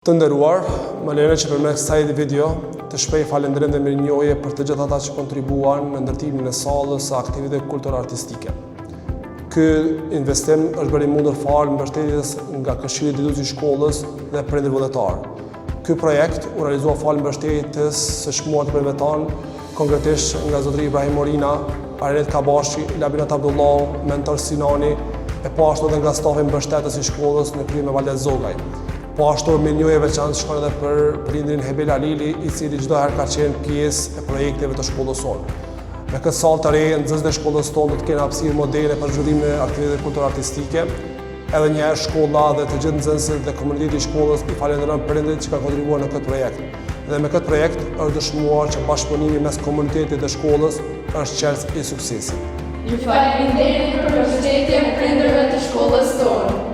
Të nderuar, më lejoni që përmes kësaj video të shpreh falënderim dhe mirënjohje për të gjithë ata që kontribuan në ndërtimin e sallës së aktiviteteve kultur-artistike. Ky investim është bërë i mundur fal mbështetjes nga Këshilli Drejtues i Shkollës dhe prindër vullnetar. Ky projekt u realizua fal mbështetjes së çmuar të prindërvetan, konkretisht nga zotëri Ibrahim Morina, Arenet Kabashi, Labinat Abdullahu, Mentor Sinani, e po ashtu edhe nga stafi mbështetës i shkollës në krye me Valdes Zogaj. Po ashtu mirënjohje e veçantë shkon edhe për prindrin Hebel Alili, i cili çdo herë ka qenë pjesë e projekteve të shkollës sonë. Me këtë sallë të re, nxënësit e shkollës tonë do të kenë hapësirë modele për zhvillimin e aktiviteteve kultur-artistike. Edhe një herë shkolla dhe të gjithë nxënësit dhe komuniteti i shkollës i falenderojnë prindërit që kanë kontribuar në këtë projekt. Dhe me këtë projekt është dëshmuar që bashkëpunimi mes komunitetit dhe shkollës është qelës i suksesit. Ju falenderoj për mbështetjen e prindërve të shkollës tonë.